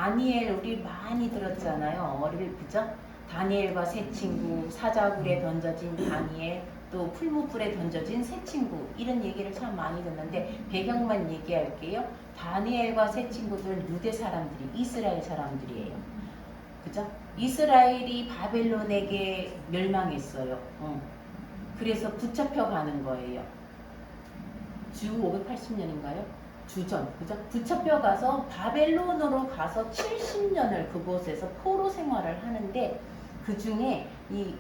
다니엘 우리 많이 들었잖아요. 그죠? 다니엘과 새 친구, 사자굴에 던져진 다니엘, 또 풀무불에 던져진 새 친구, 이런 얘기를 참 많이 듣는데 배경만 얘기할게요. 다니엘과 새 친구들은 유대 사람들이, 이스라엘 사람들이에요. 그죠? 이스라엘이 바벨론에게 멸망했어요. 그래서 붙잡혀 가는 거예요. 주 580년인가요? 주전, 그죠? 붙잡혀 가서 바벨론으로 가서 70년을 그곳에서 포로 생활을 하는데, 그 중에 이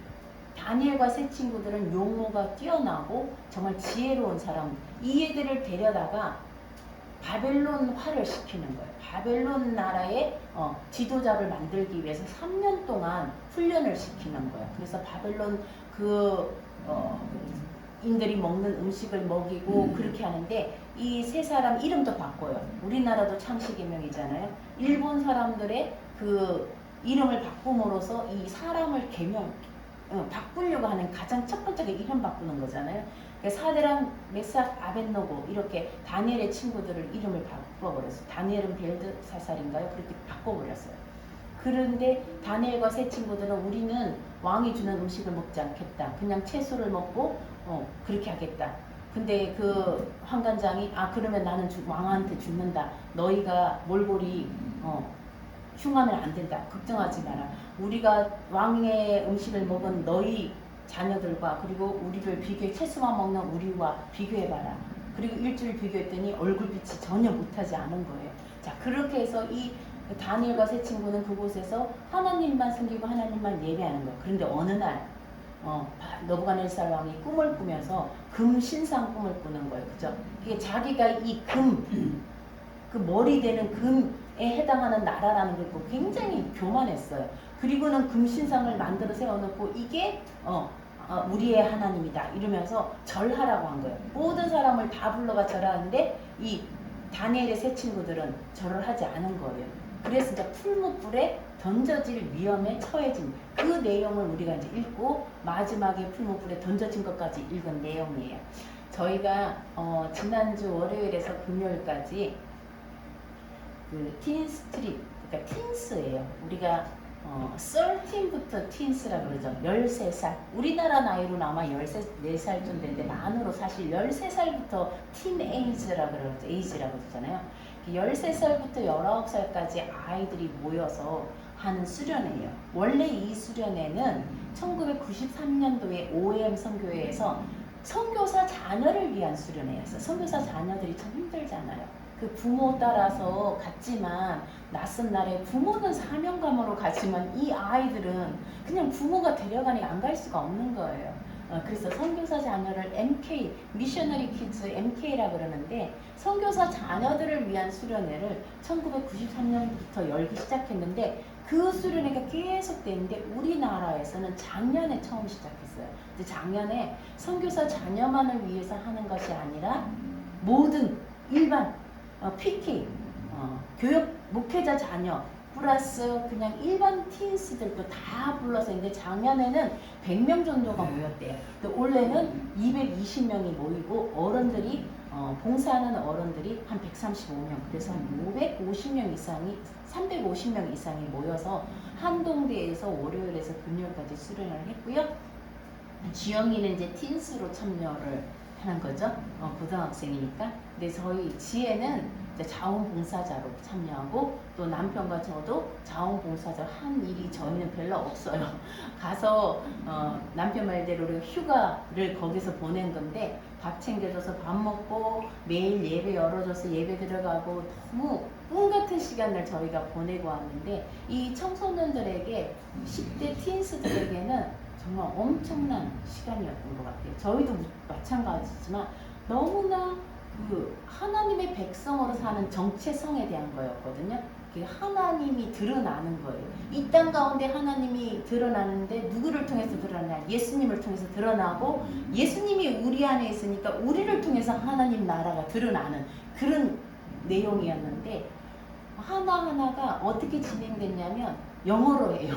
다니엘과 새 친구들은 용모가 뛰어나고 정말 지혜로운 사람, 이 애들을 데려다가 바벨론화를 시키는 거예요. 바벨론 나라의 지도자를 만들기 위해서 3년 동안 훈련을 시키는 거예요. 그래서 바벨론 인들이 먹는 음식을 먹이고 그렇게 하는데, 이 세 사람 이름도 바꿔요. 우리나라도 창세기 명이잖아요. 일본 사람들의 그 이름을 바꿈으로써 이 사람을 바꾸려고 하는 가장 첫 번째가 이름 바꾸는 거잖아요. 사드랑, 메삭, 아벳노고 이렇게 다니엘의 친구들을 이름을 바꿔버렸어요. 다니엘은 벨드사살인가요? 그렇게 바꿔버렸어요. 그런데 다니엘과 새 친구들은 우리는 왕이 주는 음식을 먹지 않겠다. 그냥 채소를 먹고 그렇게 하겠다. 근데 그 환관장이 그러면 나는 왕한테 죽는다. 너희가 몰골이 흉하면 안 된다. 걱정하지 마라. 우리가 왕의 음식을 먹은 너희 자녀들과 그리고 우리를 비교해, 채소만 먹는 우리와 비교해봐라. 그리고 일주일 비교했더니 얼굴빛이 전혀 못하지 않은 거예요. 자, 그렇게 해서 이 다니엘과 새 친구는 그곳에서 하나님만 섬기고 하나님만 예배하는 거예요. 그런데 어느 날 너부갓네살 왕이 꿈을 꾸면서 금 신상 꿈을 꾸는 거예요. 그죠? 이게 자기가 이 그 머리 되는 금에 해당하는 나라라는 걸 보고 굉장히 교만했어요. 그리고는 금 신상을 만들어 세워놓고 이게 우리의 하나님이다 이러면서 절하라고 한 거예요. 모든 사람을 다 불러가 절하는데 이 다니엘의 새 친구들은 절을 하지 않은 거예요. 그래서 이제 풀무불에 던져질 위험에 처해진 그 내용을 우리가 이제 읽고 마지막에 풀무불에 던져진 것까지 읽은 내용이에요. 저희가 지난주 월요일에서 금요일까지 그 틴스트릿, 그러니까 틴스예요. 우리가 13부터 틴스라고 그러죠. 13살. 우리나라 나이로는 아마 14살쯤 되는데 만으로 사실 13살부터 틴에이지라고 그러죠. 에이지라고 그러잖아요. 13살부터 19살까지 아이들이 모여서 하는 수련회예요. 원래 이 수련회는 1993년도에 OM 선교회에서 선교사 자녀를 위한 수련회였어요. 선교사 자녀들이 참 힘들잖아요. 그 부모 따라서 갔지만 낯선 나라에 부모는 사명감으로 가지만 이 아이들은 그냥 부모가 데려가니 안 갈 수가 없는 거예요. 그래서 선교사 자녀를 MK, 미셔너리 키즈 MK라고 그러는데, 선교사 자녀들을 위한 수련회를 1993년부터 열기 시작했는데 그 수련회가 계속 되는데 우리나라에서는 작년에 처음 시작했어요. 근데 작년에 선교사 자녀만을 위해서 하는 것이 아니라 모든 일반 PK, 교육 목회자 자녀 플러스 그냥 일반 틴스들도 다 불러서 했는데 작년에는 100명 정도가 모였대요. 근데 올해는 220명이 모이고 어른들이 봉사하는 어른들이 한 135명, 그래서 한 550명 이상이 350명 이상이 모여서 한동대에서 월요일에서 금요일까지 수련을 했고요. 주영이는 이제 틴스로 참여를 하는 거죠. 고등학생이니까. 근데 저희 지혜는 이제 자원봉사자로 참여하고, 또 남편과 저도 자원봉사자 한 일이 저희는 별로 없어요. 가서 남편 말대로 휴가를 거기서 보낸 건데 밥 챙겨줘서 밥 먹고 매일 예배 열어줘서 예배 들어가고 너무 꿈 같은 시간을 저희가 보내고 왔는데, 이 청소년들에게 10대 틴스들에게는 정말 엄청난 시간이었던 것 같아요. 저희도 마찬가지지만 너무나 그 하나님의 백성으로 사는 정체성에 대한 거였거든요. 하나님이 드러나는 거예요. 이 땅 가운데 하나님이 드러나는데 누구를 통해서 드러나냐? 예수님을 통해서 드러나고, 예수님이 우리 안에 있으니까 우리를 통해서 하나님 나라가 드러나는 그런 내용이었는데, 하나하나가 어떻게 진행됐냐면 영어로 해요.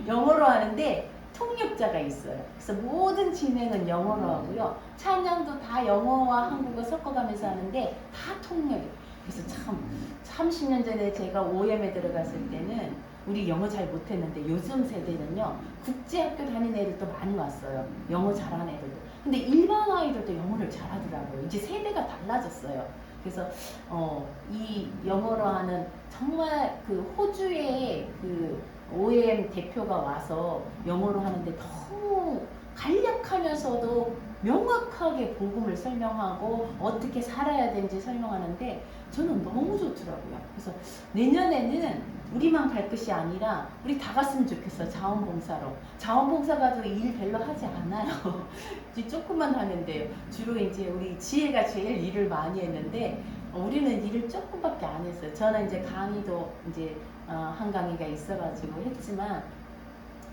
영어로 하는데 통역자가 있어요. 그래서 모든 진행은 영어로 하고요. 찬양도 다 영어와 한국어 섞어가면서 하는데 다 통역이에요. 그래서 참 30년 전에 제가 OM에 들어갔을 때는 우리 영어 잘 못했는데 요즘 세대는요 국제학교 다니는 애들도 많이 왔어요. 영어 잘하는 애들도. 근데 일반 아이들도 영어를 잘하더라고요. 이제 세대가 달라졌어요. 그래서 이 영어로 하는 정말 그 호주의 그 OM 대표가 와서 영어로 하는데 너무 간략하면서도 명확하게 복음을 설명하고 어떻게 살아야 되는지 설명하는데 저는 너무 좋더라고요. 그래서 내년에는 우리만 갈 것이 아니라 우리 다 갔으면 좋겠어. 자원봉사로. 자원봉사가도 일 별로 하지 않아요. 이제 조금만 하면 돼요. 주로 이제 우리 지혜가 제일 일을 많이 했는데 우리는 일을 조금밖에 안 했어요. 저는 이제 강의도 이제 한 강의가 있어가지고 했지만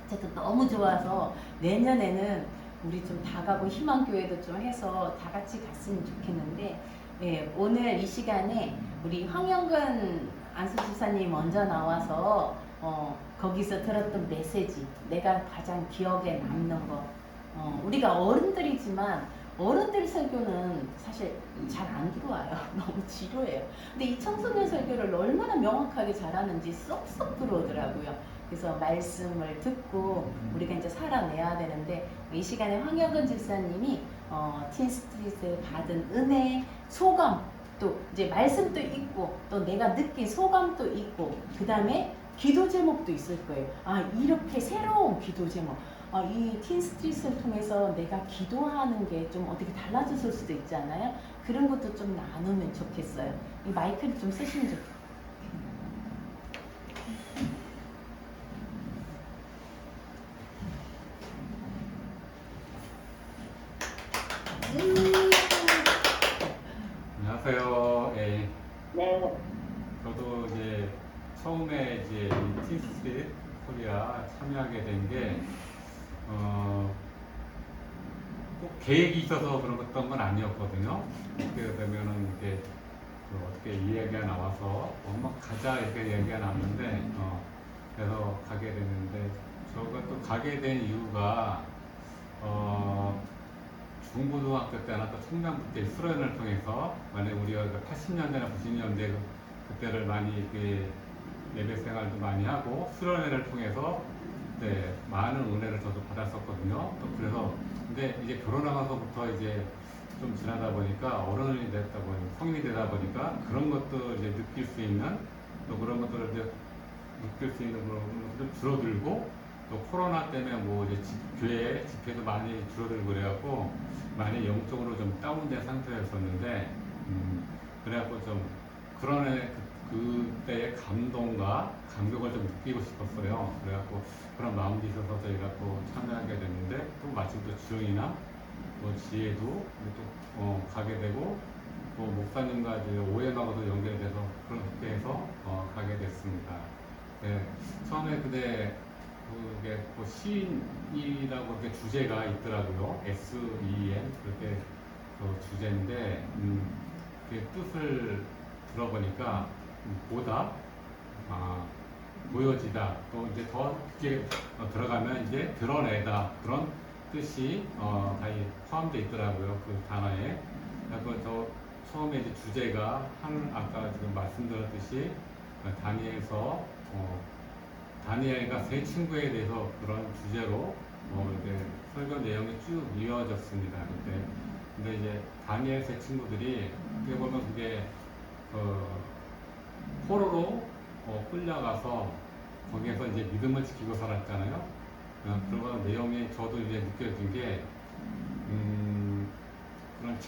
어쨌든 너무 좋아서 내년에는 우리 좀 다 가고 희망교회도 좀 해서 다 같이 갔으면 좋겠는데 예, 오늘 이 시간에 우리 황영근 안수지사님 먼저 나와서 거기서 들었던 메시지 내가 가장 기억에 남는 거 우리가 어른들이지만 어른들 설교는 사실 잘 안 들어와요. 너무 지루해요. 근데 이 청소년 설교를 얼마나 명확하게 잘하는지 쏙쏙 들어오더라고요. 그래서 말씀을 듣고 우리가 이제 살아내야 되는데 이 시간에 황영근 집사님이 틴스트릿에 받은 은혜, 소감 또 이제 말씀도 있고 또 내가 느낀 소감도 있고 그 다음에 기도 제목도 있을 거예요. 아 이렇게 새로운 기도 제목 이 틴스트릿을 통해서 내가 기도하는 게 좀 어떻게 달라졌을 수도 있잖아요. 그런 것도 좀 나누면 좋겠어요. 이 마이크를 좀 쓰시면 좋겠어요. 안녕하세요. 예. 네. 저도 이제 처음에 이제 틴스트릿 코리아 참여하게 된 게 꼭 계획이 있어서 그런 건 아니었거든요. 그렇게 되면은 이렇게 어떻게 이야기가 나와서 엄마 가자 이렇게 얘기가 나왔는데 그래서 가게 됐는데 저가 또 가게 된 이유가 중고등학교 때나 또 청년부 때 수련을 통해서 만약 우리가 80년대나 90년대 그때를 많이 예배 생활도 많이 하고 수련회를 통해서 네, 많은 은혜를 저도 받았었거든요. 또 그래서 근데 이제 결혼하면서부터 이제 좀 지나다 보니까 어른이 됐다 보니 성인이 되다 보니까 그런 것도 이제 느낄 수 있는 또 그런 것들을 이제 느낄 수 있는 그런 것도 줄어들고 또 코로나 때문에 뭐 이제 교회 집회도 많이 줄어들고 그래갖고 많이 영적으로 좀 다운된 상태였었는데 그래갖고 좀 그런 그때의 감동과 감격을 좀 느끼고 싶었어요. 그래갖고 그런 마음도 있어서 저희가 또 참여하게 됐는데 또 마침 또 지영이나 또 지혜도 또 가게 되고 또 목사님과 이제 오해하고도 연결돼서 그렇게 해서 가게 됐습니다. 네, 처음에 그때 그게 뭐 시인이라고 이렇게 주제가 있더라고요. SEN 그렇게 주제인데 그 뜻을 들어보니까 보다 보여지다 또 이제 더 깊게 들어가면 이제 드러내다 그런 뜻이 다 포함되어 있더라고요. 그 단어에. 그래서 저 처음에 이제 주제가 아까 지금 말씀드렸듯이 다니엘서 다니엘과 세 친구에 대해서 그런 주제로 이제 설교 내용이 쭉 이어졌습니다. 근데 이제 다니엘 세 친구들이 어떻게 보면 그게 포로로 끌려가서 거기에서 이제 믿음을 지키고 살았잖아요. 그런 내용이 저도 이제 느껴진 게 그런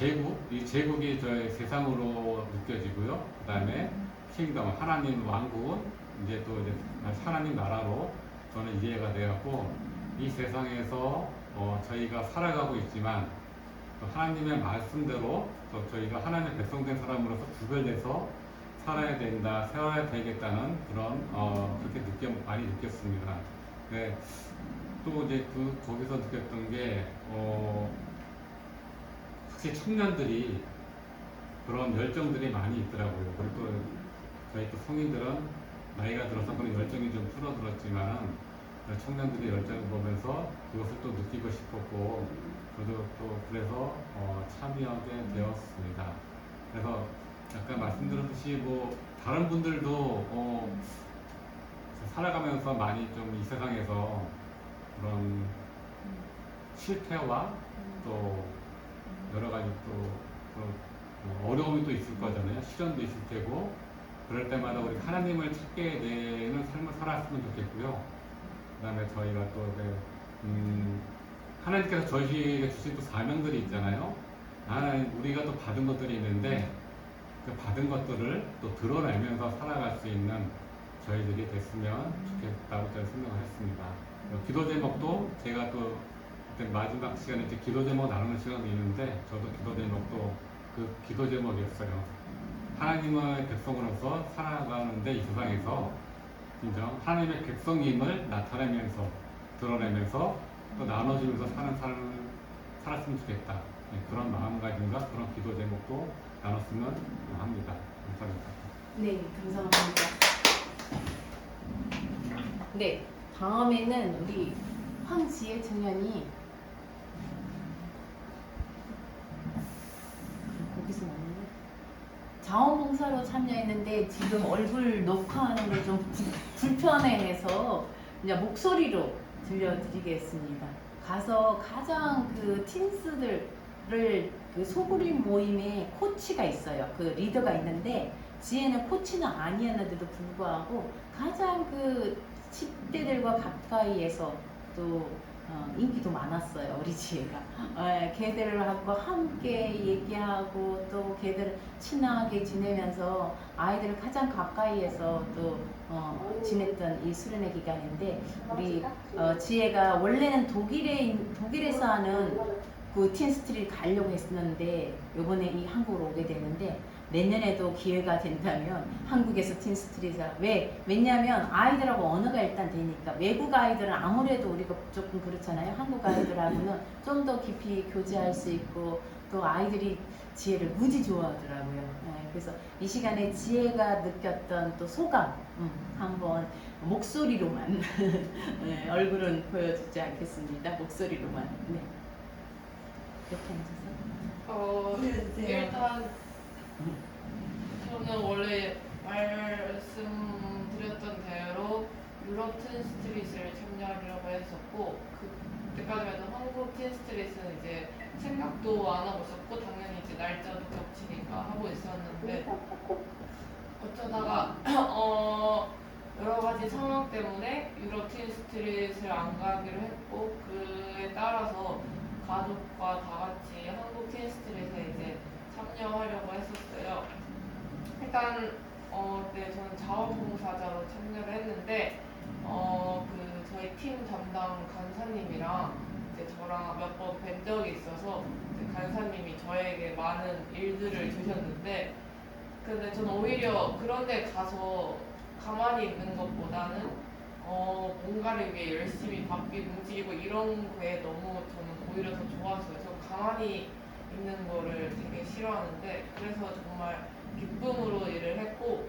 이 제국이 저의 세상으로 느껴지고요. 그 다음에 킹덤 하나님 왕국은 이제 또 이제 하나님 나라로 저는 이해가 되었고 이 세상에서 저희가 살아가고 있지만 또 하나님의 말씀대로 또 저희가 하나님의 백성된 사람으로서 구별돼서 살아야 된다, 세워야 되겠다는 그런 그렇게 많이 느꼈습니다. 네, 또 이제 거기서 느꼈던 게 확실히 청년들이 그런 열정들이 많이 있더라고요. 그리고 또 저희 또 성인들은 나이가 들어서 그런 열정이 좀 줄어들었지만 청년들의 열정을 보면서 그것을 또 느끼고 싶었고 저도 또 그래서 참여하게 되었습니다. 그래서 아까 말씀드렸듯이 뭐 다른 분들도 살아가면서 많이 좀 이 세상에서 그런 실패와 또 여러 가지 또 그런 어려움이 또 있을 거잖아요. 시련도 있을 테고 그럴 때마다 우리 하나님을 찾게 되는 삶을 살았으면 좋겠고요. 그다음에 저희가 또 하나님께서 저희에게 주신 또 사명들이 있잖아요. 우리가 또 받은 것들이 있는데 그 받은 것들을 또 드러내면서 살아갈 수 있는 저희들이 됐으면 좋겠다고 저는 생각을 했습니다. 기도 제목도 제가 또 그때 마지막 시간에 이제 기도 제목 나누는 시간이 있는데 저도 기도 제목도 그 기도 제목이었어요. 하나님의 백성으로서 살아가는데 이 세상에서 진정 하나님의 백성임을 나타내면서 드러내면서 또 나눠주면서 사는 삶을 살았으면 좋겠다. 네, 그런 마음가짐과 그런 기도 제목도 나눴으면 합니다. 감사합니다. 네, 감사합니다. 네, 다음에는 우리 황지혜 청년이 거기서 나오는 자원봉사로 참여했는데 지금 얼굴 녹화하는 걸 좀 불편해해서 이제 목소리로 들려드리겠습니다. 가서 가장 그 틴스들을 그 소그림 모임에 코치가 있어요. 그 리더가 있는데 지혜는 코치는 아니었는데도 불구하고 가장 그 10대들과 가까이에서 또 인기도 많았어요. 우리 지혜가 걔들하고 함께 얘기하고 또 걔들 친하게 지내면서 아이들을 가장 가까이에서 또 지냈던 이 수련회 기간인데 우리 지혜가 원래는 독일에서 하는 그 틴스트리트 가려고 했었는데 요번에 이 한국으로 오게 되는데 내년에도 기회가 된다면 한국에서 틴스트리트가 왜냐면 아이들하고 언어가 일단 되니까 외국 아이들은 아무래도 우리가 조금 그렇잖아요. 한국 아이들하고는 좀 더 깊이 교제할 수 있고 또 아이들이 지혜를 무지 좋아하더라고요. 네, 그래서 이 시간에 지혜가 느꼈던 또 소감 한번 목소리로만 네, 얼굴은 보여주지 않겠습니다. 목소리로만. 네. 옆에 앉으세요. 일단 저는 원래 말씀드렸던 대로 유럽 틴스트릿을 참여하려고 했었고 그때까지만 해도 한국 틴스트릿은 이제 생각도 안 하고 있었고 당연히 이제 날짜도 겹치니까 하고 있었는데 어쩌다가 여러 가지 상황 때문에 유럽 틴스트릿을 안 가기로 했고 그에 따라서 가족과 다 같이 한국 틴스트릿에 이제 참여하려고 했었어요. 일단 네, 저는 자원봉사자로 참여를 했는데 저희 팀 담당 간사님이랑 이제 저랑 몇 번 뵌 적이 있어서 간사님이 저에게 많은 일들을 주셨는데 근데 저는 오히려 그런 데 가서 가만히 있는 것보다는 뭔가를 위해 열심히 바삐 움직이고 이런 거에 너무 저는 오히려 더 좋았어요. 저 가만히 있는 거를 되게 싫어하는데 그래서 정말 기쁨으로 일을 했고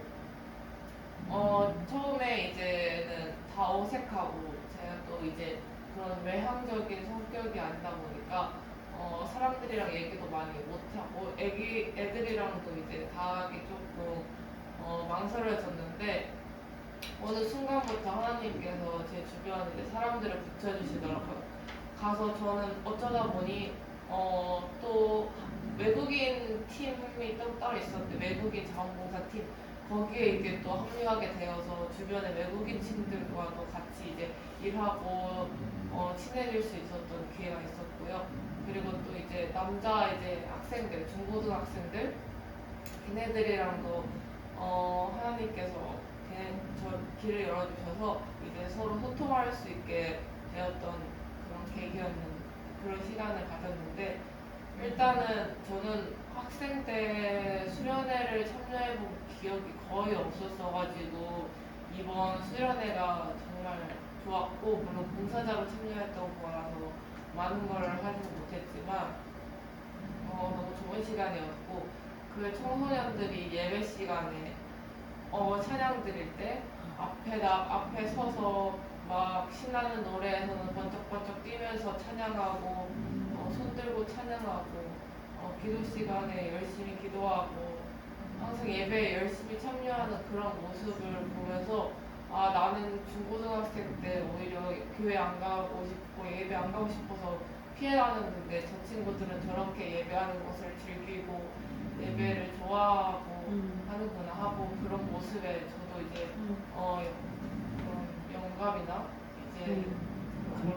처음에 이제는 다 어색하고 제가 또 이제 그런 외향적인 성격이 아니다 보니까 사람들이랑 얘기도 많이 못하고 애들이랑도 이제 닿기 조금 망설여졌는데 어느 순간부터 하나님께서 제 주변에 이제 사람들을 붙여주시더라고요. 가서 저는 어쩌다 보니 또 외국인 팀이 또 따로 있었는데 외국인 자원봉사 팀 거기에 이제 또 합류하게 되어서 주변에 외국인 팀들과도 같이 이제 일하고 친해질 수 있었던 기회가 있었고요. 그리고 또 이제 남자 이제 학생들 중고등학생들 걔네들이랑도 하나님께서 저 길을 열어주셔서 이제 서로 소통할 수 있게 되었던 그런 계기였는 그런 시간을 가졌는데 일단은 저는 학생 때 수련회를 참여해본 기억이 거의 없었어가지고 이번 수련회가 정말 좋았고 물론 봉사자로 참여했던 거라서 많은 걸 하지는 못했지만 너무 좋은 시간이었고 그 청소년들이 예배 시간에 찬양 드릴 때 앞에 서서 막 신나는 노래에서는 번쩍번쩍 뛰면서 찬양하고 손 들고 찬양하고 기도 시간에 열심히 기도하고 항상 예배에 열심히 참여하는 그런 모습을 보면서 아 나는 중고등학생 때 오히려 교회 안 가고 싶고 예배 안 가고 싶어서 피해 다녔는데 저 친구들은 저렇게 예배하는 것을 즐기고 예배를 좋아하고 하는구나 하고 그런 모습에 저도 이제 그런 영감이나 이제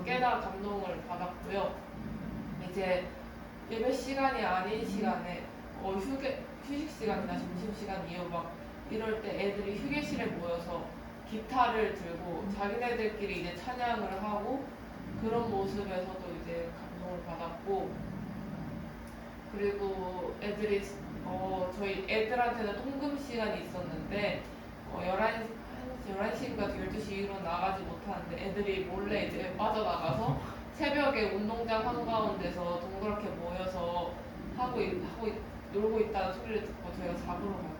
그런 감동을 받았고요. 이제 예배 시간이 아닌 시간에 휴식 시간이나 점심 시간 이후 막 이럴 때 애들이 휴게실에 모여서 기타를 들고 자기네들끼리 이제 찬양을 하고 그런 모습에서도 이제 감동을 받았고 그리고 애들이 저희 애들한테는 통금 시간이 있었는데 11시인가 12시 이후로 나가지 못하는데 애들이 몰래 이제 빠져나가서 새벽에 운동장 한가운데서 동그랗게 모여서 놀고 있다는 소리를 듣고 저희가 잡으러 간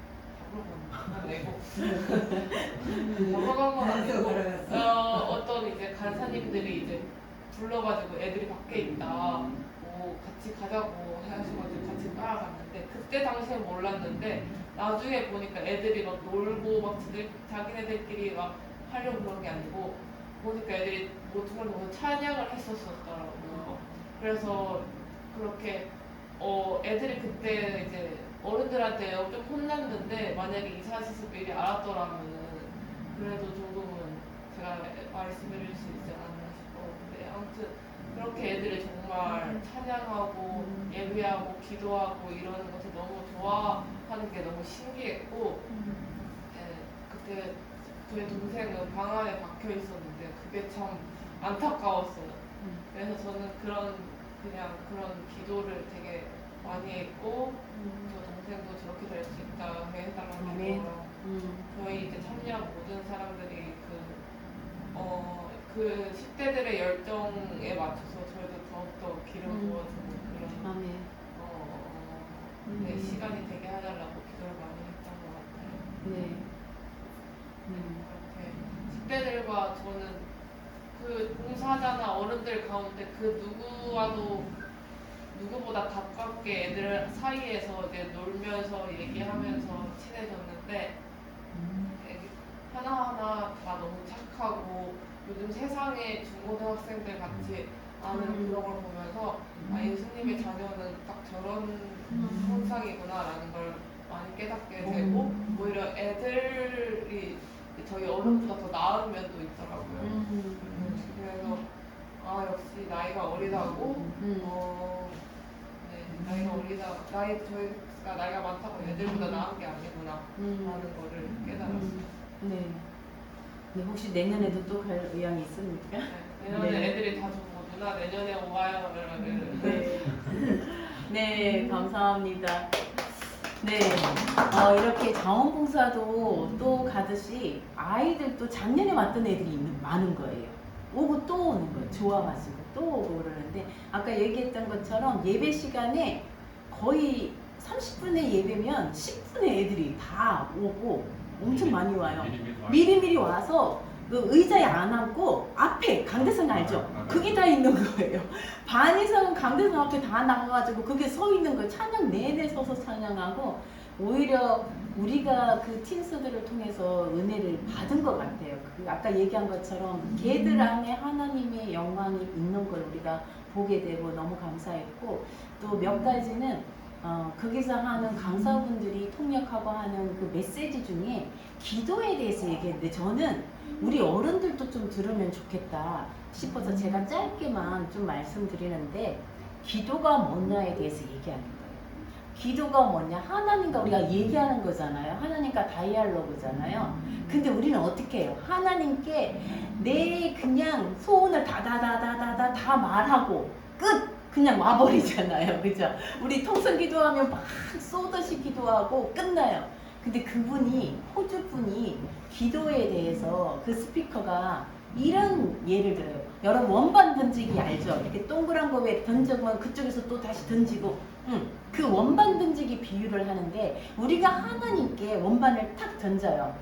건 아니고 어떤 이제 간사님들이 이제 불러가지고 애들이 밖에 있다 뭐 같이 가자고 해가지고 같이 따라갔는데 그때 당시엔 몰랐는데 나중에 보니까 애들이 막 놀고 막 자기네들끼리 막 하려고 그런 게 아니고 보니까 애들이 정말 찬양을 했었더라고요. 그래서 그렇게 애들이 그때 이제 어른들한테 좀 혼났는데 만약에 이 사실을 미리 알았더라면은 그래도 조금은 제가 말씀드릴 수 있지 않았나 싶어요. 근데 아무튼 그렇게 애들이 정말 찬양하고 예배하고 기도하고 이러는 것을 너무 좋아하는 게 너무 신기했고 그때 저희 동생은 방 안에 박혀 있었는데 그게 참 안타까웠어요. 그래서 저는 그런 기도를 되게 많이 했고 저 동생도 저렇게 될 수 있다 해달라고 했고요. 저희 이제 참여한 모든 사람들이 그 10대들의 열정에 맞춰서 저희도 더욱더 기름 부어주고 그런 네, 시간이 되게 해달라고 기도를 많이 했던 것 같아요. 네. 그렇게 10대들과 저는 그 봉사자나 어른들 가운데 그 누구보다 가깝게 애들 사이에서 이제 놀면서 얘기하면서 친해졌는데 하나하나 다 너무 착하고 요즘 세상의 중고등학생들 같이 아는 그런 걸 보면서 아 예수님의 자녀는 딱 저런 형상이구나라는 걸 많이 깨닫게 되고 오히려 애들이 저희 어른보다 더 나은 면도 있더라고요. 그래서 아 역시 나이가 어리다고 저희가 나이가 많다고 애들보다 나은 게 아니구나 라는 거를 깨달았어요. 네. 네, 혹시 내년에도 또 갈 의향이 있습니까? 내년에 네. 애들이 다 주고 누나 내년에 오와요 네. 네, 감사합니다. 네, 이렇게 자원봉사도 또 가듯이 아이들도 작년에 왔던 애들이 많은 거예요. 오고 또 오는 거예요. 좋아가지고 또 오고 그러는데 아까 얘기했던 것처럼 예배 시간에 거의 30분의 예배면 10분의 애들이 다 오고 엄청 많이 와요. 미리미리 와서 그 의자에 안 앉고 앞에 강대상 알죠? 그게 다 있는 거예요. 반 이상은 강대상 앞에 다 나가가지고 그게 서 있는 거예요. 찬양 내내 서서 찬양하고 오히려 우리가 그 틴스들을 통해서 은혜를 받은 것 같아요. 그 아까 얘기한 것처럼 걔들 안에 하나님의 영광이 있는 걸 우리가 보게 되고 너무 감사했고 또 몇 가지는 거기서 하는 강사분들이 통역하고 하는 그 메시지 중에 기도에 대해서 얘기했는데 저는 우리 어른들도 좀 들으면 좋겠다 싶어서 제가 짧게만 좀 말씀드리는데 기도가 뭐냐에 대해서 얘기하는 거예요. 기도가 뭐냐? 하나님과 우리가 얘기하는 거잖아요. 하나님과 다이알로그잖아요. 근데 우리는 어떻게 해요? 하나님께 내 그냥 소원을 다 말하고 끝! 그냥 와버리잖아요. 그죠? 우리 통성 기도하면 막 쏘듯이 기도하고 끝나요. 근데 그분이, 호주분이 기도에 대해서 그 스피커가 이런 예를 들어요. 여러분 원반 던지기 알죠? 이렇게 동그란 거에 던져보면 그쪽에서 또 다시 던지고 그 원반 던지기 비유를 하는데 우리가 하나님께 원반을 탁 던져요.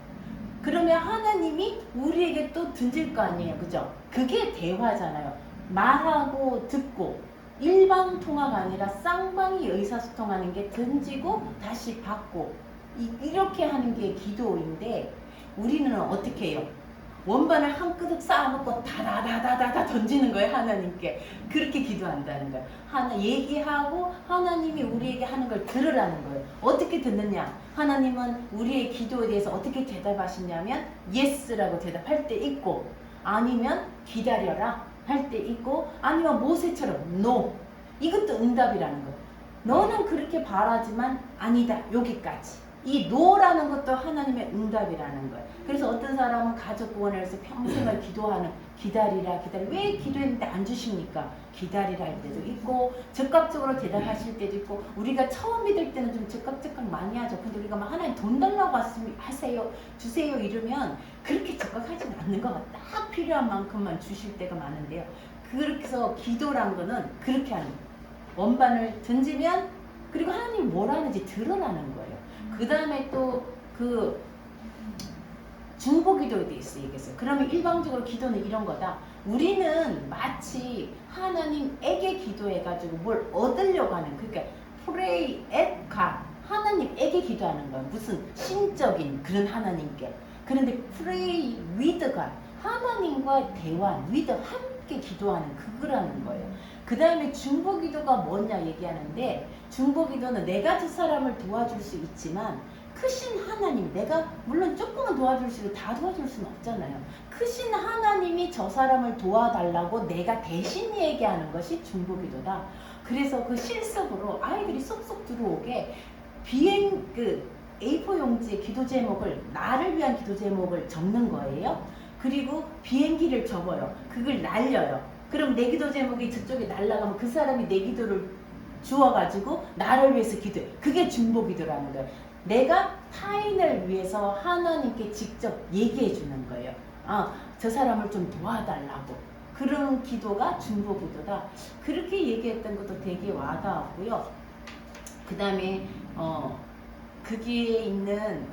그러면 하나님이 우리에게 또 던질 거 아니에요. 그죠? 그게 대화잖아요. 말하고 듣고 일방통화가 아니라 쌍방이 의사소통하는 게 던지고 다시 받고 이렇게 하는 게 기도인데 우리는 어떻게 해요? 원반을 한 끄덕 쌓아놓고 다다다다다다 던지는 거예요. 하나님께. 그렇게 기도한다는 거예요. 얘기하고 하나님이 우리에게 하는 걸 들으라는 거예요. 어떻게 듣느냐? 하나님은 우리의 기도에 대해서 어떻게 대답하시냐면 yes라고 대답할 때 있고, 아니면 기다려라 할 때 있고, 아니면 모세처럼 no. 이것도 응답이라는 거예요. 너는 그렇게 바라지만 아니다. 여기까지. 이 노라는 것도 하나님의 응답이라는 거예요. 그래서 어떤 사람은 가족 구원을 위해서 평생을 기도하는, 기다리라. 왜 기도했는데 안 주십니까? 기다리라 할 때도 있고, 즉각적으로 대답하실 때도 있고, 우리가 처음 믿을 때는 좀 즉각 많이 하죠. 근데 우리가 막 하나님 돈 달라고 하세요, 주세요 이러면 그렇게 즉각하지는 않는 것 같아요. 딱 필요한 만큼만 주실 때가 많은데요. 그래서 기도란 거는 그렇게 하는 거예요. 원반을 던지면, 그리고 하나님이 뭘 하는지 들으라는 거예요. 그 다음에 또 그 중보기도에 대해서 얘기했어요. 그러면 일방적으로 기도는 이런 거다. 우리는 마치 하나님에게 기도해가지고 뭘 얻으려고 하는, 그러니까 pray at God, 하나님에게 기도하는 거예요. 무슨 신적인 그런 하나님께. 그런데 pray with God, 하나님과 대화, with 함께 기도하는 그거라는 거예요. 그 다음에 중보기도가 뭐냐 얘기하는데, 중보기도는 내가 저 사람을 도와줄 수 있지만 크신 하나님, 내가 물론 조금은 도와줄 수 있고 다 도와줄 수는 없잖아요. 크신 하나님이 저 사람을 도와달라고 내가 대신 얘기하는 것이 중보기도다. 그래서 그 실습으로 아이들이 쏙쏙 들어오게 A4 용지에 기도 제목을, 나를 위한 기도 제목을 적는 거예요. 그리고 비행기를 접어요. 그걸 날려요. 그럼 내 기도 제목이 저쪽에 날아가면 그 사람이 내 기도를 주워가지고 나를 위해서 기도해. 그게 중보기도라는 거예요. 내가 타인을 위해서 하나님께 직접 얘기해 주는 거예요. 저 사람을 좀 도와달라고. 그런 기도가 중보기도다. 그렇게 얘기했던 것도 되게 와닿았고요. 그 다음에 거기에 있는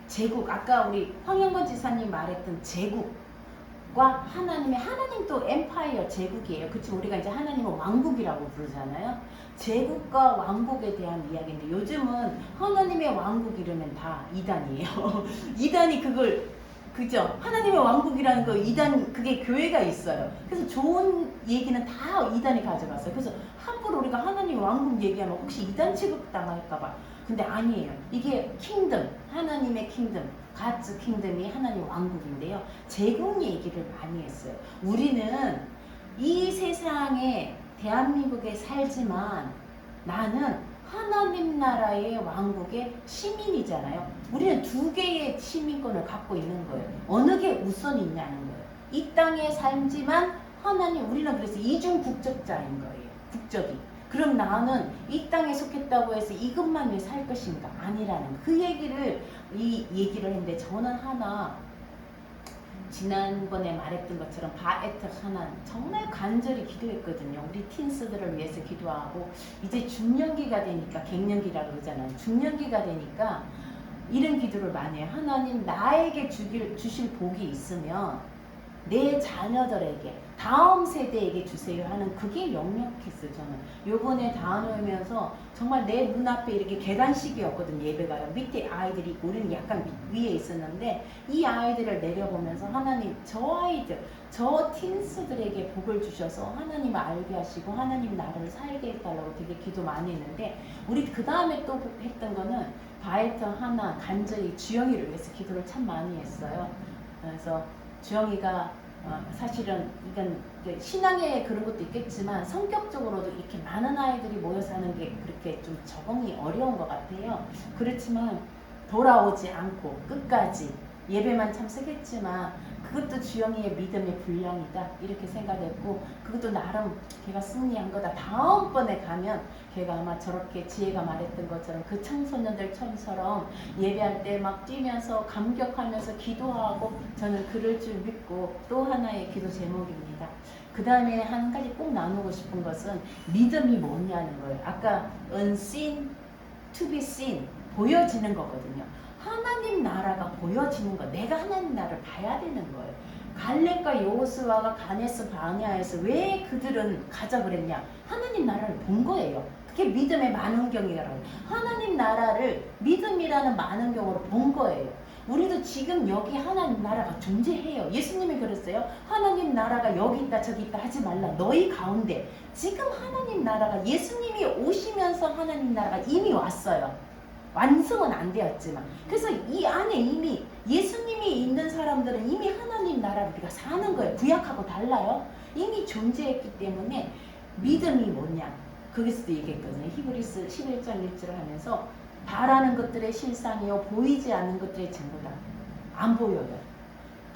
제국, 아까 우리 황영건 지사님 말했던 제국과 하나님도 엠파이어, 제국이에요. 그치? 우리가 이제 하나님은 왕국이라고 부르잖아요. 제국과 왕국에 대한 이야기인데, 요즘은 하나님의 왕국 이러면 다 이단이에요. 이단이 그걸, 그죠? 하나님의 왕국이라는 거 이단, 그게 교회가 있어요. 그래서 좋은 얘기는 다 이단이 가져갔어요. 그래서 함부로 우리가 하나님의 왕국 얘기하면 혹시 이단 취급당할까봐. 근데 아니에요. 이게 킹덤, 하나님의 킹덤, 갓즈 킹덤이 하나님 왕국인데요. 제국 얘기를 많이 했어요. 우리는 이 세상에 대한민국에 살지만 나는 하나님 나라의 왕국의 시민이잖아요. 우리는 두 개의 시민권을 갖고 있는 거예요. 어느 게 우선 있냐는 거예요. 이 땅에 살지만 하나님, 우리는 그래서 이중 국적자인 거예요. 국적이. 그럼 나는 이 땅에 속했다고 해서 이것만 왜 살 것인가? 아니라는 거. 그 얘기를 했는데, 저는 하나 지난번에 말했던 것처럼 바에트 하나 정말 간절히 기도했거든요. 우리 틴스들을 위해서 기도하고, 이제 중년기가 되니까, 갱년기라고 그러잖아요. 중년기가 되니까 이런 기도를 많이 해요. 하나님, 나에게 주실 복이 있으면 내 자녀들에게, 다음 세대에게 주세요 하는, 그게 명확했어요. 저는 요번에 다녀오면서 정말 내 눈앞에 이렇게 계단식이었거든요. 예배가 밑에 아이들이, 우리는 약간 위에 있었는데, 이 아이들을 내려보면서 하나님, 저 아이들, 저 틴스들에게 복을 주셔서 하나님을 알게 하시고 하나님 나라를 살게 해달라고 되게 기도 많이 했는데, 우리 그 다음에 또 했던 거는 바에트 하나 간절히 주영이를 위해서 기도를 참 많이 했어요. 그래서 주영이가 사실은 이건 신앙에 그런 것도 있겠지만 성격적으로도 이렇게 많은 아이들이 모여 사는 게 그렇게 좀 적응이 어려운 것 같아요. 그렇지만 돌아오지 않고 끝까지 예배만 참석했지만 그것도 주영이의 믿음의 분량이다 이렇게 생각했고, 그것도 나름 걔가 승리한 거다. 다음번에 가면 걔가 아마 저렇게 지혜가 말했던 것처럼 그 청소년들처럼 예배할 때 막 뛰면서 감격하면서 기도하고, 저는 그럴 줄 믿고 또 하나의 기도 제목입니다. 그 다음에 한 가지 꼭 나누고 싶은 것은 믿음이 뭐냐는 거예요. 아까 unseen to be seen, 보여지는 거거든요. 하나님 나라가 보여지는 거, 내가 하나님 나라를 봐야 되는 거예요. 갈렙과 여호수아가 가데스 바네아에서 왜 그들은 가자 그랬냐? 하나님 나라를 본 거예요. 그게 믿음의 만원경이라고 해요. 하나님 나라를 믿음이라는 만원경으로 본 거예요. 우리도 지금 여기 하나님 나라가 존재해요. 예수님이 그랬어요. 하나님 나라가 여기 있다 저기 있다 하지 말라. 너희 가운데 지금 하나님 나라가 예수님이 오시면서 하나님 나라가 이미 왔어요. 완성은 안 되었지만. 그래서 이 안에 이미 예수님이 있는 사람들은 이미 하나님 나라를 우리가 사는 거예요. 구약하고 달라요. 이미 존재했기 때문에 믿음이 뭐냐. 거기서도 얘기했거든요. 히브리스 11장 1절을 하면서 바라는 것들의 실상이요 보이지 않는 것들의 증거다. 안 보여요.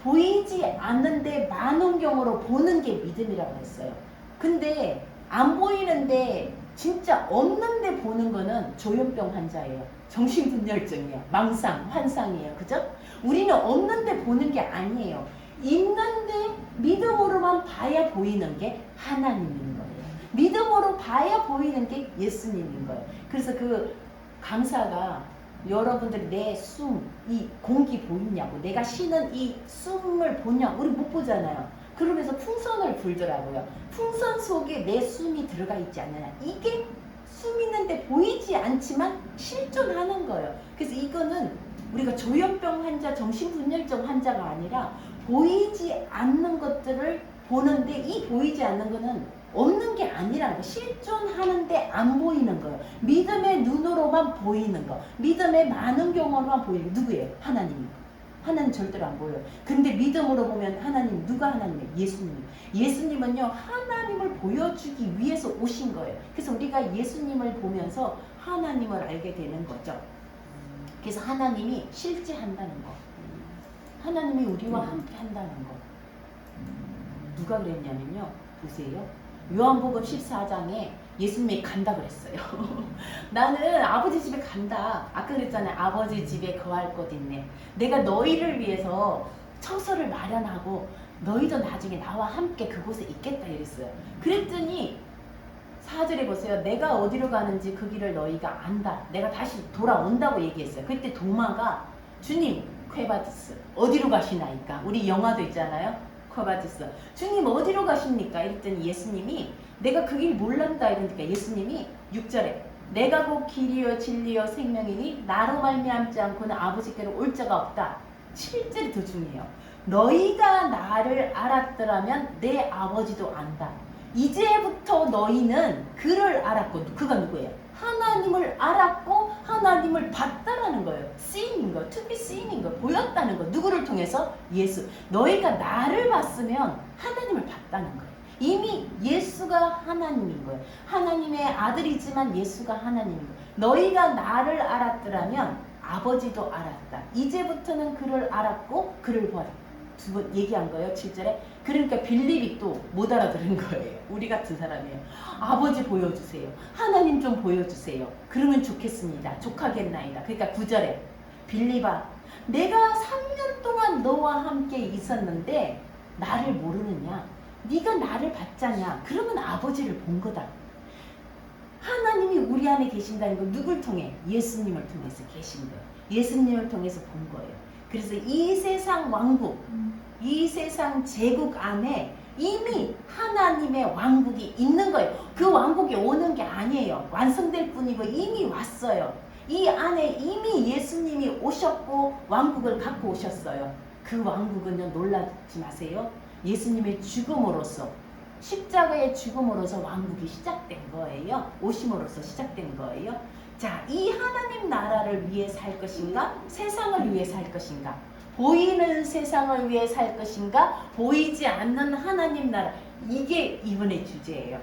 보이지 않는데 만원경으로 보는 게 믿음이라고 했어요. 근데 안 보이는데 진짜 없는데 보는 거는 조현병 환자예요. 정신분열증이에요. 망상, 환상이에요. 그죠? 우리는 없는데 보는 게 아니에요. 있는데 믿음으로만 봐야 보이는 게 하나님인 거예요. 믿음으로 봐야 보이는 게 예수님인 거예요. 그래서 그 강사가 여러분들이 내 숨, 이 공기 보이냐고, 내가 쉬는 이 숨을 보냐, 우리 못 보잖아요. 그러면서 풍선을 불더라고요. 풍선 속에 내 숨이 들어가 있지 않느냐. 이게 숨 있는데 보이지 않지만 실존하는 거예요. 그래서 이거는 우리가 조현병 환자, 정신분열증 환자가 아니라 보이지 않는 것들을 보는데 이 보이지 않는 거는 없는 게 아니라는 거. 실존하는데 안 보이는 거예요. 믿음의 눈으로만 보이는 거. 믿음의 많은 경험으로만 보이는 거. 누구예요? 하나님. 하나님 절대로 안 보여요. 근데 믿음으로 보면 하나님, 누가 하나님이에요? 예수님. 예수님은요, 하나님을 보여주기 위해서 오신 거예요. 그래서 우리가 예수님을 보면서 하나님을 알게 되는 거죠. 그래서 하나님이 실제 한다는 거. 하나님이 우리와 함께 한다는 거. 누가 그랬냐면요. 보세요. 요한복음 14장에 예수님이 간다 그랬어요. 나는 아버지 집에 간다. 아까 그랬잖아요. 아버지 집에 거할 곳 있네. 내가 너희를 위해서 처소를 마련하고 너희도 나중에 나와 함께 그곳에 있겠다 이랬어요. 그랬더니 4절에 보세요. 내가 어디로 가는지 그 길을 너희가 안다. 내가 다시 돌아온다고 얘기했어요. 그때 도마가 주님 쾌바디스 어디로 가시나이까? 우리 영화도 있잖아요. 쾌바디스 주님 어디로 가십니까? 이랬더니 예수님이 내가 그 길 몰란다 이러니까 예수님이 6절에 내가 곧 길이요 진리요 생명이니 나로 말미암지 않고는 아버지께로 올 자가 없다. 7절이 더 중요해요. 너희가 나를 알았더라면 내 아버지도 안다. 이제부터 너희는 그를 알았고 그가 누구예요? 하나님을 알았고 하나님을 봤다라는 거예요. seeing인 거, to be seeing인 거, 보였다는 거. 누구를 통해서? 예수. 너희가 나를 봤으면 하나님을 봤다는 거예요. 이미 예수가 하나님인 거예요. 하나님의 아들이지만 예수가 하나님인 거예요. 너희가 나를 알았더라면 아버지도 알았다. 이제부터는 그를 알았고 그를 보았다. 두 번 얘기한 거예요. 7절에. 그러니까 빌립이 또 못 알아들은 거예요. 우리 같은 사람이에요. 아버지 보여주세요. 하나님 좀 보여주세요. 그러면 좋겠습니다. 족하겠나이다. 그러니까 9절에 빌립아 내가 3년 동안 너와 함께 있었는데 나를 모르느냐? 네가 나를 봤자냐? 그러면 아버지를 본 거다. 하나님이 우리 안에 계신다는 건 누굴 통해? 예수님을 통해서 계신 거예요. 예수님을 통해서 본 거예요. 그래서 이 세상 왕국, 이 세상 제국 안에 이미 하나님의 왕국이 있는 거예요. 그 왕국이 오는 게 아니에요. 완성될 뿐이고 이미 왔어요. 이 안에 이미 예수님이 오셨고 왕국을 갖고 오셨어요. 그 왕국은요, 놀라지 마세요. 예수님의 죽음으로써, 십자가의 죽음으로써 왕국이 시작된 거예요. 오심으로써 시작된 거예요. 자, 이 하나님 나라를 위해 살 것인가? 세상을 위해 살 것인가? 보이는 세상을 위해 살 것인가? 보이지 않는 하나님 나라. 이게 이번의 주제예요.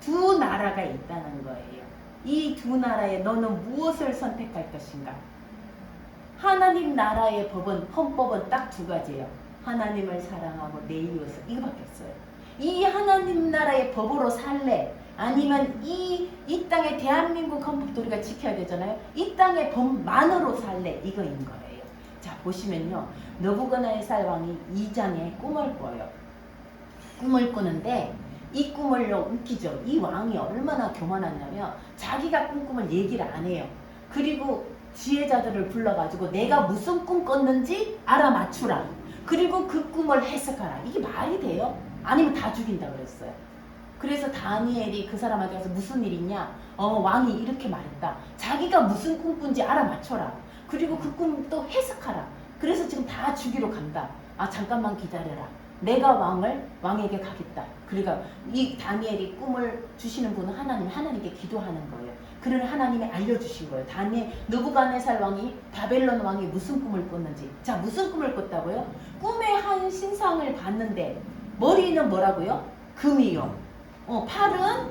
두 나라가 있다는 거예요. 이 두 나라에 너는 무엇을 선택할 것인가? 하나님 나라의 법은, 헌법은 딱 두 가지예요. 하나님을 사랑하고 내 이웃을. 이거밖에 없어요. 이 하나님 나라의 법으로 살래? 아니면 이 땅의 대한민국 헌법도 우리가 지켜야 되잖아요. 이 땅의 법만으로 살래? 이거인 거예요. 자, 보시면요. 느부갓네살 왕이 2장에 꿈을 꿔요. 꿈을 꾸는데 이 꿈을요, 웃기죠. 이 왕이 얼마나 교만하냐면 자기가 꾼 꿈을 얘기를 안 해요. 그리고 지혜자들을 불러가지고 내가 무슨 꿈 꿨는지 알아맞추라. 그리고 그 꿈을 해석하라. 이게 말이 돼요? 아니면 다 죽인다 그랬어요. 그래서 다니엘이 그 사람한테 가서 무슨 일 있냐? 왕이 이렇게 말했다. 자기가 무슨 꿈 꾼지 알아맞혀라. 그리고 그 꿈 또 해석하라. 그래서 지금 다 죽이러 간다. 아, 잠깐만 기다려라. 내가 왕에게 가겠다. 그러니까 이 다니엘이 꿈을 주시는 분은 하나님께 기도하는 거예요. 그를 하나님이 알려주신 거예요. 느부갓네살 왕이 바벨론 왕이 무슨 꿈을 꿨는지. 자, 무슨 꿈을 꿨다고요? 꿈에 한 신상을 봤는데 머리는 뭐라고요? 금이요. 팔은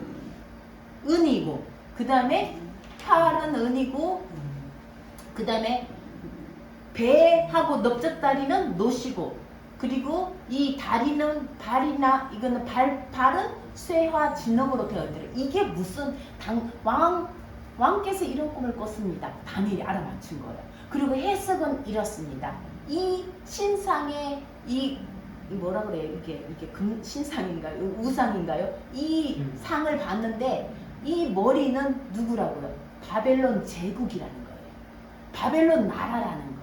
은이고, 그 다음에 팔은 은이고, 그 다음에 배하고 넓적다리는 노시고, 그리고 이 다리는 발이나 이거는 발은 쇠와 진흙으로 되어 있더래요. 이게 무슨 왕께서 이런 꿈을 꿨습니다. 다니엘이 알아맞힌 거예요. 그리고 해석은 이렇습니다. 이 신상의 이 뭐라 그래요? 이게 신상인가요? 우상인가요? 이 상을 봤는데 이 머리는 누구라고요? 바벨론 제국이라는 거예요. 바벨론 나라라는 거예요.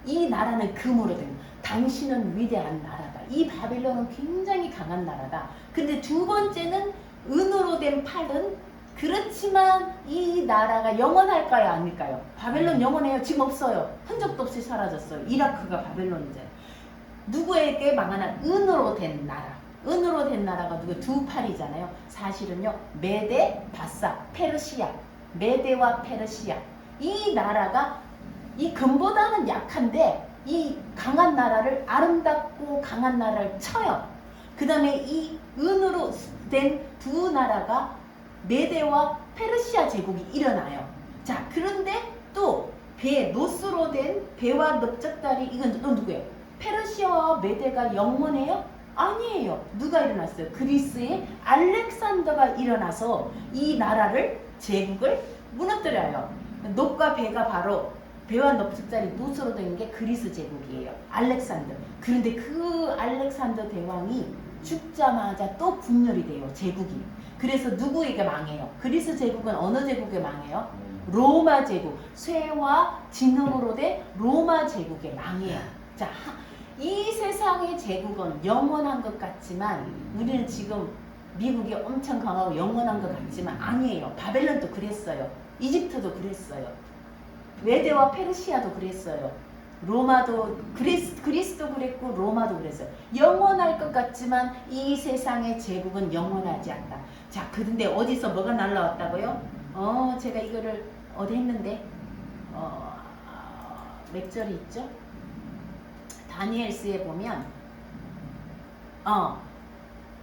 이 나라는 금으로 된 거예요. 당신은 위대한 나라다. 이 바벨론은 굉장히 강한 나라다. 근데 두 번째는 은으로 된 팔은 그렇지만 이 나라가 영원할까요? 아닐까요? 바벨론 영원해요? 지금 없어요. 흔적도 없이 사라졌어요. 이라크가 바벨론이잖아요. 누구에게 망하나? 은으로 된 나라. 은으로 된 나라가 누구? 두 팔이잖아요. 사실은요, 메데, 바사, 페르시아. 메데와 페르시아. 이 나라가 이 금보다는 약한데 이 강한 나라를, 아름답고 강한 나라를 쳐요. 그 다음에 이 은으로 된 두 나라가 메데와 페르시아 제국이 일어나요. 자, 그런데 또 노스로 된 배와 넓적다리, 이건 또 누구예요? 페르시아와 메데가 영원해요? 아니에요. 누가 일어났어요? 그리스의 알렉산더가 일어나서 이 나라를, 제국을 무너뜨려요. 녹과 배가 바로 배와 넓적다리 노스로 된 게 그리스 제국이에요. 알렉산더. 그런데 그 알렉산더 대왕이 죽자마자 또 분열이 돼요. 제국이. 그래서 누구에게 망해요? 그리스 제국은 어느 제국에 망해요? 로마 제국. 쇠와 진흙으로 된 로마 제국에 망해요. 자, 이 세상의 제국은 영원한 것 같지만 우리는 지금 미국이 엄청 강하고 영원한 것 같지만 아니에요. 바벨론도 그랬어요. 이집트도 그랬어요. 메데와 페르시아도 그랬어요. 로마도 그리스도 그랬고 로마도 그랬어요. 영원할 것 같지만 이 세상의 제국은 영원하지 않다. 자, 그런데 어디서 뭐가 날라왔다고요? 제가 이거를 어디 했는데 몇 절이 있죠? 다니엘서에 보면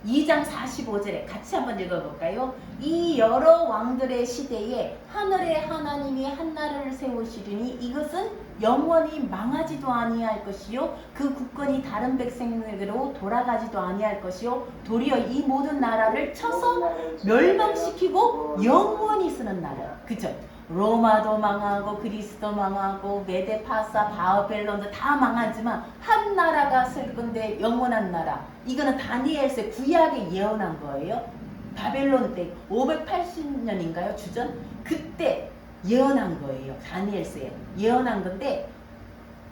2장 45절에 같이 한번 읽어볼까요? 이 여러 왕들의 시대에 하늘의 하나님이 한 나라를 세우시리니 이것은 영원히 망하지도 아니할 것이요 그 국권이 다른 백성에게로 돌아가지도 아니할 것이요 도리어 이 모든 나라를 쳐서 멸망시키고 영원히 쓰는 나라. 그죠? 로마도 망하고 그리스도 망하고 메데파사 바벨론도 다 망하지만 한 나라가 쓸 건데 영원한 나라. 이거는 다니엘서의 구약에 예언한 거예요. 바벨론 때 580년인가요? 주전? 그때 예언한 거예요. 다니엘서에 예언한 건데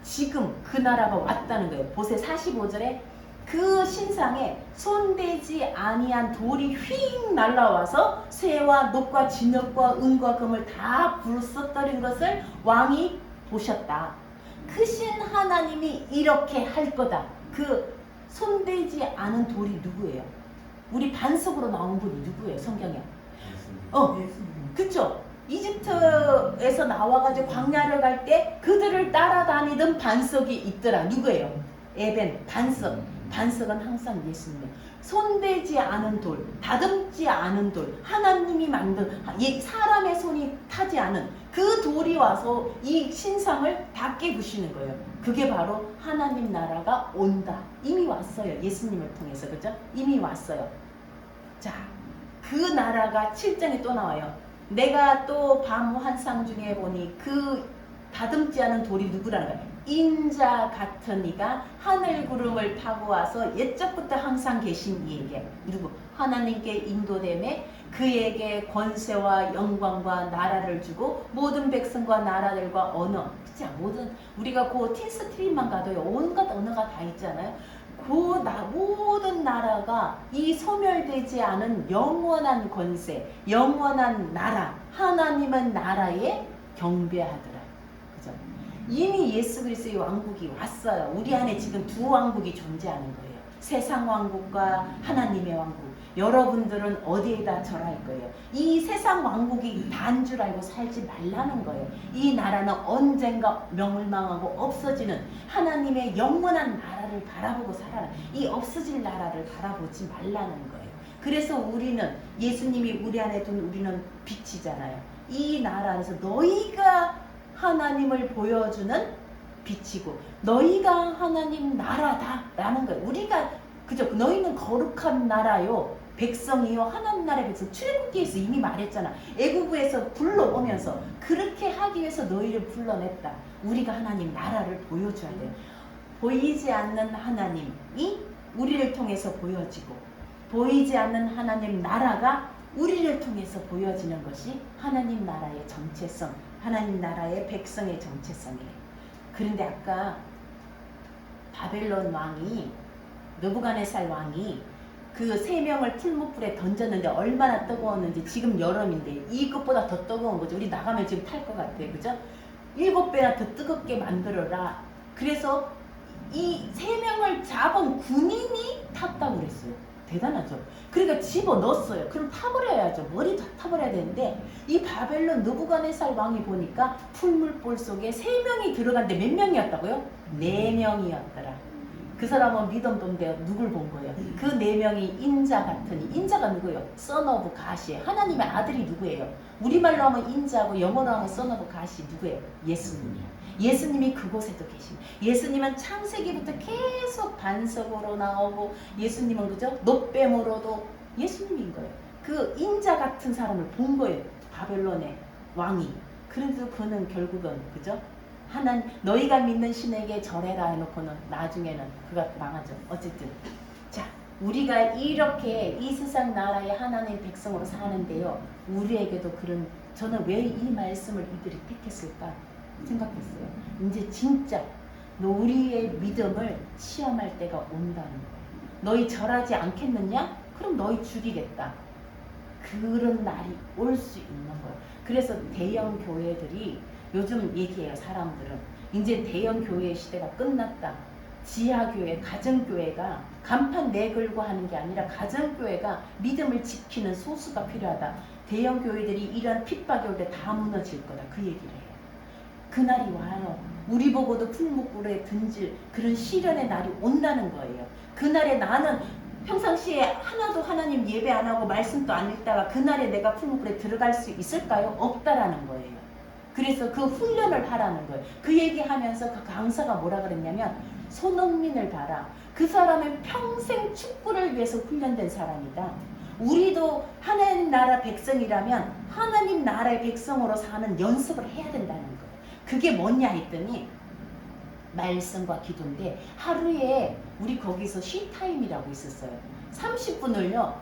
지금 그 나라가 왔다는 거예요. 보세요. 45절에 그 신상에 손대지 아니한 돌이 휙 날라와서 쇠와 녹과 진흙과 은과 금을 다 불었더린 것을 왕이 보셨다. 크신 하나님이 이렇게 할 거다. 그 손대지 않은 돌이 누구예요? 우리 반석으로 나온 분이 누구예요? 성경에. 그쵸? 이집트에서 나와가지고 광야를 갈 때 그들을 따라다니던 반석이 있더라. 누구예요? 에벤, 반석. 반석은 항상 예수님이에요. 손대지 않은 돌, 다듬지 않은 돌, 하나님이 만든 사람의 손이 타지 않은 그 돌이 와서 이 신상을 다 깨부시는 거예요. 그게 바로 하나님 나라가 온다. 이미 왔어요. 예수님을 통해서. 그죠? 이미 왔어요. 자, 그 나라가 7장에 또 나와요. 내가 또 밤 환상 중에 보니 그 다듬지 않은 돌이 누구라는 거예요? 인자 같은 이가 하늘 구름을 타고 와서 옛적부터 항상 계신 이에게. 누구? 하나님께 인도됨에 그에게 권세와 영광과 나라를 주고 모든 백성과 나라들과 언어, 진짜 모든 우리가 그 틴스트림만 가도요 온갖 언어가 다 있잖아요. 모든 나라가 이 소멸되지 않은 영원한 권세, 영원한 나라, 하나님은 나라에 경배하더라. 그죠? 이미 예수 그리스도의 왕국이 왔어요. 우리 안에 지금 두 왕국이 존재하는 거예요. 세상 왕국과 하나님의 왕국. 여러분들은 어디에다 절할 거예요? 이 세상 왕국이 단 줄 알고 살지 말라는 거예요. 이 나라는 언젠가 멸망하고 없어지는 하나님의 영원한 나라를 바라보고 살아라. 이 없어질 나라를 바라보지 말라는 거예요. 그래서 우리는 예수님이 우리 안에 둔 우리는 빛이잖아요. 이 나라 안에서 너희가 하나님을 보여주는 빛이고 너희가 하나님 나라다라는 거예요. 우리가 그죠? 너희는 거룩한 나라요. 백성이요 하나님 나라의 백성. 출애굽기에서 이미 말했잖아. 애굽에서 불러오면서 그렇게 하기 위해서 너희를 불러냈다. 우리가 하나님 나라를 보여줘야 돼요. 보이지 않는 하나님이 우리를 통해서 보여지고 보이지 않는 하나님 나라가 우리를 통해서 보여지는 것이 하나님 나라의 정체성, 하나님 나라의 백성의 정체성이에요. 그런데 아까 바벨론 왕이 느부갓네살 왕이 그 3명을 풀무불에 던졌는데 얼마나 뜨거웠는지 지금 여름인데 이것보다 더 뜨거운 거죠. 우리 나가면 지금 탈 것 같아요. 그죠? 7배나 더 뜨겁게 만들어라. 그래서 이 3명을 잡은 군인이 탔다고 그랬어요. 대단하죠. 그러니까 집어넣었어요. 그럼 타버려야죠. 머리 다 타버려야 되는데 이 바벨론 느부갓네살 왕이 보니까 풀물볼 속에 3명이 들어갔는데 몇 명이었다고요? 4명이었더라. 그 사람은 믿음 돈데 누굴 본 거예요? 그 4명이 인자 같으니 인자가 누구예요? Son of God이 하나님의 아들이 누구예요? 우리말로 하면 인자고 영어로 하면 Son of God이 누구예요? 예수님이에요. 예수님이 그곳에도 계십니다. 예수님은 창세기부터 계속 반석으로 나오고 예수님은 그죠? 노뱀으로도 예수님인 거예요. 그 인자 같은 사람을 본 거예요. 바벨론의 왕이. 그래도 그는 결국은 그죠? 너희가 믿는 신에게 절해라 해놓고는 나중에는 그가 망하죠. 어쨌든 자 우리가 이렇게 이 세상 나라의 하나님 백성으로 사는데요. 우리에게도 그런 저는 왜 이 말씀을 이들이 택했을까 생각했어요. 이제 진짜 우리의 믿음을 시험할 때가 온다는 거예요. 너희 절하지 않겠느냐? 그럼 너희 죽이겠다. 그런 날이 올 수 있는 거예요. 그래서 대형 교회들이 요즘 얘기해요. 사람들은 이제 대형 교회 시대가 끝났다. 지하교회, 가정교회가 간판 내걸고 하는 게 아니라 가정교회가 믿음을 지키는 소수가 필요하다. 대형 교회들이 이런 핍박이 올 때 다 무너질 거다. 그 얘기를 해요. 그날이 와요. 우리 보고도 풀무불에 던질 그런 시련의 날이 온다는 거예요. 그날에 나는 평상시에 하나도 하나님 예배 안 하고 말씀도 안 읽다가 그날에 내가 풀무불에 들어갈 수 있을까요? 없다라는 거예요. 그래서 그 훈련을 하라는 거예요. 그 얘기하면서 그 강사가 뭐라 그랬냐면 손흥민을 봐라. 그 사람은 평생 축구를 위해서 훈련된 사람이다. 우리도 하나님 나라 백성이라면 하나님 나라의 백성으로 사는 연습을 해야 된다는 거예요. 그게 뭐냐 했더니 말씀과 기도인데 하루에 우리 거기서 쉬타임이라고 있었어요. 30분을요.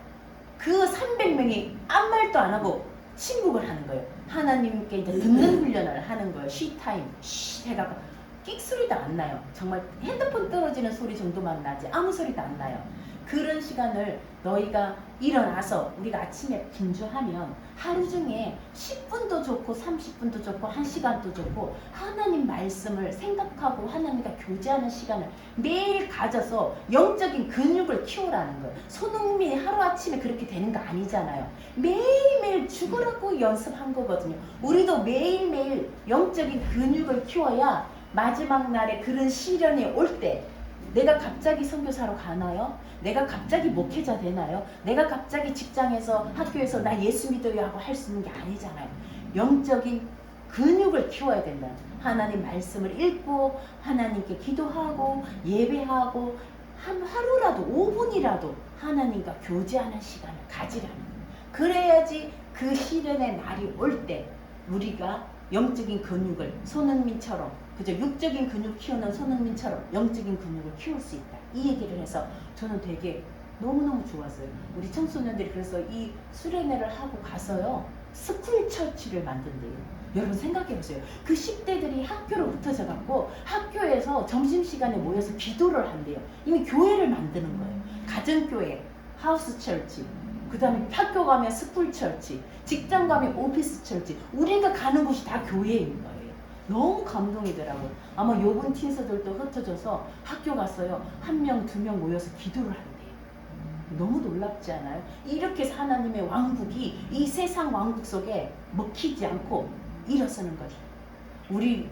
그 300명이 아무 말도 안 하고 침묵을 하는 거예요. 하나님께 이제 듣는 훈련을 하는 거예요. 쉬타임. 쉬 해가지고 끽 소리도 안 나요. 정말 핸드폰 떨어지는 소리 정도만 나지 아무 소리도 안 나요. 그런 시간을 너희가 일어나서 우리가 아침에 분주하면 하루 중에 10분도 좋고 30분도 좋고 1시간도 좋고 하나님 말씀을 생각하고 하나님과 교제하는 시간을 매일 가져서 영적인 근육을 키우라는 거예요. 손흥민이 하루아침에 그렇게 되는 거 아니잖아요. 매일매일 죽으라고 연습한 거거든요. 우리도 매일매일 영적인 근육을 키워야 마지막 날에 그런 시련이 올 때 내가 갑자기 선교사로 가나요? 내가 갑자기 목회자 되나요? 내가 갑자기 직장에서 학교에서 나 예수 믿어요 하고 할 수 있는 게 아니잖아요. 영적인 근육을 키워야 된다. 하나님 말씀을 읽고 하나님께 기도하고 예배하고 한 하루라도 5분이라도 하나님과 교제하는 시간을 가지라는 거예요. 그래야지 그 시련의 날이 올 때 우리가 영적인 근육을 손흥민처럼 그죠? 육적인 근육 키우는 손흥민처럼 영적인 근육을 키울 수 있다. 이 얘기를 해서 저는 되게 너무너무 좋았어요. 우리 청소년들이 그래서 이 수련회를 하고 가서요, 스쿨 처치를 만든대요. 여러분 생각해보세요. 그 10대들이 학교로 흩어져 갖고 학교에서 점심시간에 모여서 기도를 한대요. 이미 교회를 만드는 거예요. 가정교회, 하우스 처치, 그 다음에 학교 가면 스쿨 처치, 직장 가면 오피스 처치, 우리가 가는 곳이 다 교회인 거예요. 너무 감동이더라고요. 아마 요번 팀서들도 흩어져서 학교 갔어요. 1명, 2명 모여서 기도를 한대요. 너무 놀랍지 않아요? 이렇게 하나님의 왕국이 이 세상 왕국 속에 먹히지 않고 일어서는 거지. 우리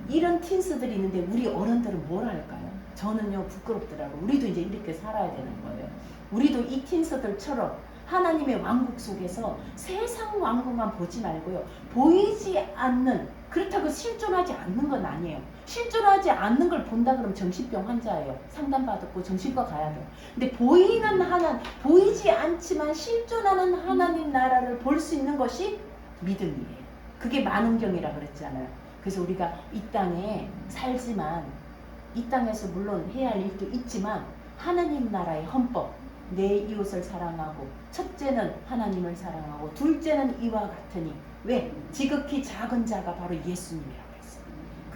이런 틴스들이 있는데 우리 어른들은 뭘 할까요? 저는요 부끄럽더라고요. 우리도 이제 이렇게 살아야 되는 거예요. 우리도 이 틴스들처럼 하나님의 왕국 속에서 세상 왕국만 보지 말고요, 보이지 않는, 그렇다고 실존하지 않는 건 아니에요. 실존하지 않는 걸 본다 그러면 정신병 환자예요. 상담받았고 정신과 가야 돼요. 근데 보이는 하나님, 보이지 않지만 실존하는 하나님 나라를 볼 수 있는 것이 믿음이에요. 그게 만운경이라 그랬잖아요. 그래서 우리가 이 땅에 살지만, 이 땅에서 물론 해야 할 일도 있지만 하나님 나라의 헌법, 내 이웃을 사랑하고, 첫째는 하나님을 사랑하고, 둘째는 이와 같으니. 왜? 지극히 작은 자가 바로 예수님이라고 했어요.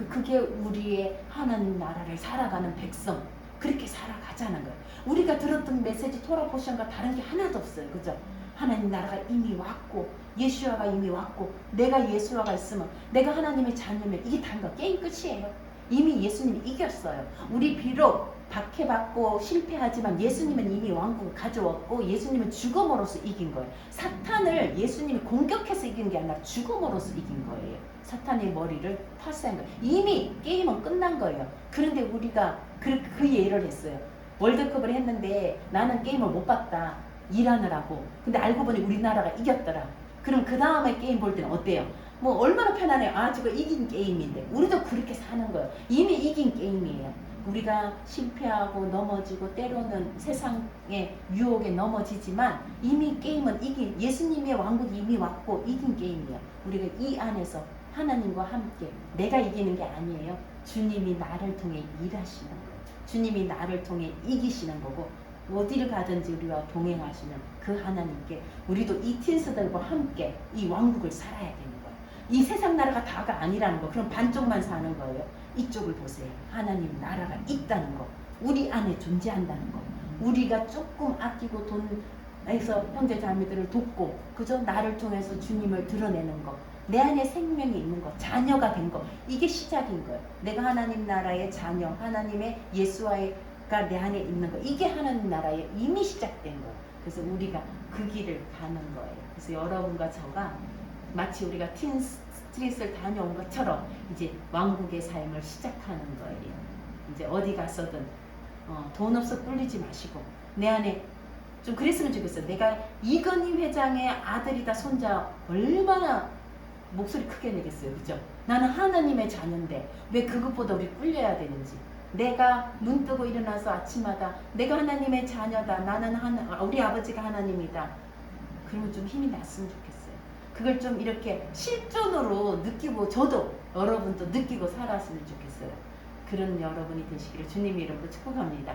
그게 우리의 하나님 나라를 살아가는 백성, 그렇게 살아가자는 거예요. 우리가 들었던 메시지 토라 포션과 다른 게 하나도 없어요. 그죠? 하나님 나라가 이미 왔고, 예수와가 이미 왔고, 내가 예수와가 있으면, 내가 하나님의 자녀면, 이게 다인 거. 게임 끝이에요. 이미 예수님이 이겼어요. 우리 비록 박해받고 실패하지만 예수님은 이미 왕국을 가져왔고, 예수님은 죽음으로써 이긴 거예요. 사탄을 예수님이 공격해서 이긴 게 아니라 죽음으로써 이긴 거예요. 사탄의 머리를 파쇄한 거예요. 이미 게임은 끝난 거예요. 그런데 우리가 그 예를 했어요. 월드컵을 했는데 나는 게임을 못 봤다, 일하느라고. 근데 알고 보니 우리나라가 이겼더라. 그럼 그 다음에 게임 볼 때는 어때요? 뭐 얼마나 편하네요. 아, 저거 이긴 게임인데. 우리도 그렇게 사는 거예요. 이미 이긴 게임이에요. 우리가 실패하고 넘어지고 때로는 세상의 유혹에 넘어지지만 이미 게임은 이긴, 예수님의 왕국이 이미 왔고 이긴 게임이에요. 우리가 이 안에서 하나님과 함께, 내가 이기는 게 아니에요. 주님이 나를 통해 일하시는 거예요. 주님이 나를 통해 이기시는 거고, 어디를 가든지 우리와 동행하시는 그 하나님께 우리도 이 틴스들과 함께 이 왕국을 살아야 되는 거예요. 이 세상 나라가 다가 아니라는 거. 그럼 반쪽만 사는 거예요. 이쪽을 보세요. 하나님 나라가 있다는 거, 우리 안에 존재한다는 거, 우리가 조금 아끼고 돈에서 형제 자매들을 돕고, 그저 나를 통해서 주님을 드러내는 거, 내 안에 생명이 있는 거, 자녀가 된 거, 이게 시작인 거예요. 내가 하나님 나라의 자녀, 하나님의 예수와가 내 안에 있는 거, 이게 하나님 나라에 이미 시작된 거예요. 그래서 우리가 그 길을 가는 거예요. 그래서 여러분과 저가 마치 우리가 틴 스트릿을 다녀온 것처럼 이제 왕국의 삶을 시작하는 거예요. 이제 어디 가서든 돈 없어 꿀리지 마시고, 내 안에 좀 그랬으면 좋겠어요. 내가 이건희 회장의 아들이다, 손자, 얼마나 목소리 크게 내겠어요. 그죠? 나는 하나님의 자녀인데 왜 그것보다 우리 꿀려야 되는지. 내가 눈 뜨고 일어나서 아침마다 내가 하나님의 자녀다, 나는 우리 아버지가 하나님이다, 그러면 좀 힘이 났으면 좋겠어요. 그걸 좀 이렇게 실존으로 느끼고, 저도 여러분도 느끼고 살았으면 좋겠어요. 그런 여러분이 되시기를 주님의 이름으로 축복합니다.